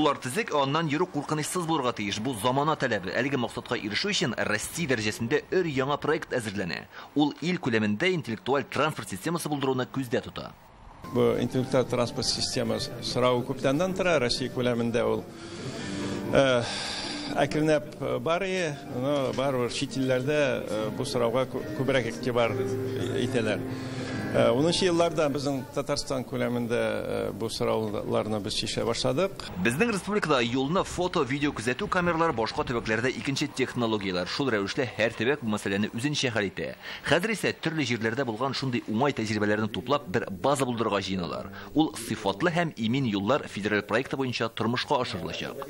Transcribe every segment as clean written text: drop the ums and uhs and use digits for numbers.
Юллар тизек, аннан йөрү куркынычсыз булырга тиеш. Бу замана таләбе. Әлеге максатка ирешү өчен Россия дәрәҗәсендә яңа проект әзерләнә. Ул ил күләмендә интеллектуаль транспорт системасы булдыруны күздә тота. Бу интеллектуаль транспорт системасы сорау күптәннән тора. Россия күләмендә ул әкренләп барый, но барыбер чит илләрдә бу сорауга күбрәк игътибар итәләр. 10 елларда безнең Татарстан күләмендә бу сорауларны без чишә башладык. Безнең республикада юлны фото-видео күзәтү камералары башка төбәкләрдә икенче технологиялар. Шул рәвешле һәр төбәк бу мәсьәләне үзенчә хәл итә. Хәзер исә төрле җирләрдә булган шундый уңай тәҗрибәләрне туплап бер база булдырырга җыеналар. Ул сыйфатлы һәм имин юллар федераль проекты буенча тормышка ашырылачак.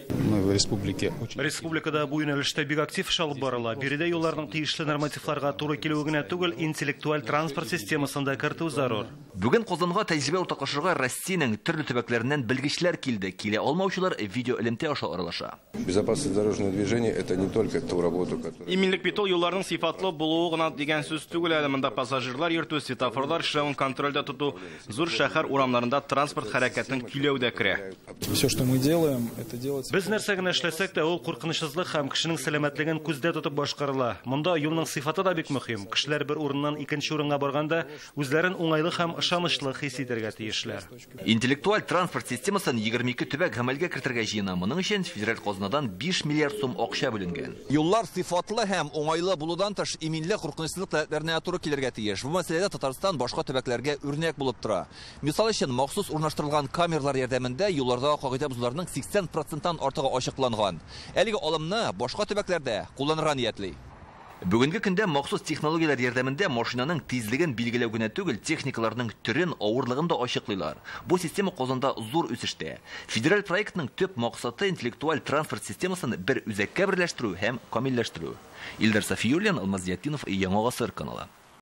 Республикада бу юнәлештә бик актив эш алып барыла. Биредә юлларның тиешле нормативларга туры килүе генә түгел, интеллектуаль транспорт системасында зарур. Бүген Казанга тәҗрибә уртаклашырга Россиянең төрле төбәкләреннән белгечләр килде. Килә алмаучылар видео элемтә аша аралаша. Безопасность дорожного движения это не только ту работу, которая... Иминлек бит ул юлларның сыйфатлы булуы гына дигән сүз түгел, әле монда пассажирлар йөртү, светофорлар эшләвен контрольдә тоту, зур шәһәр урамнарында транспорт хәрәкәтен көйләүдә керә. Все, что мы делаем, это делать. Без нәрсә генә эшләсәк тә, ул куркынычсызлык һәм кешенең сәламәтлеген күздә тотып башкарыла. Монда юлның сыйфаты да бик мөһим. Кешеләр бер урыннан икенче урынга барганда үзләрен уңайлы һәм ышанычлы хис итәргә тиешләр. Интеллектуаль транспорт системасын 22 төбәк гамәлгә кертергә җыена. Моның өчен федераль казнадан 5 миллиард сум акча бүленгән. Юллар сыйфатлы һәм уңайлы булудан тыш иминле куркынычсызлык таләпләренә туры килергә тиеш. Бу мәсьәләдә Татарстан башка төбәкләргә үрнәк булып тора. Мисал өчен махсус урнаштырылган камералар ярдәмендә юлларда кагыйдә бозуларның 80%-тан артыгы ачыкланган. Әлеге алымны башка төбәкләрдә кулланырга ниятли. Бүгенге көндә махсус технологиялар ярдәмендә машинаның тизлеген билгеләү генә түгел, техникаларның төрен, авырлыгын да ачыклыйлар. Бу система Казанда зур үсештә. Федераль проектның төп максаты интеллектуаль транспорт системасын бер үзәккә берләштерү һәм камилләштерү. Илдар Сафиуллин, Алмаз Ятинов, Яңа Гасыр каналы.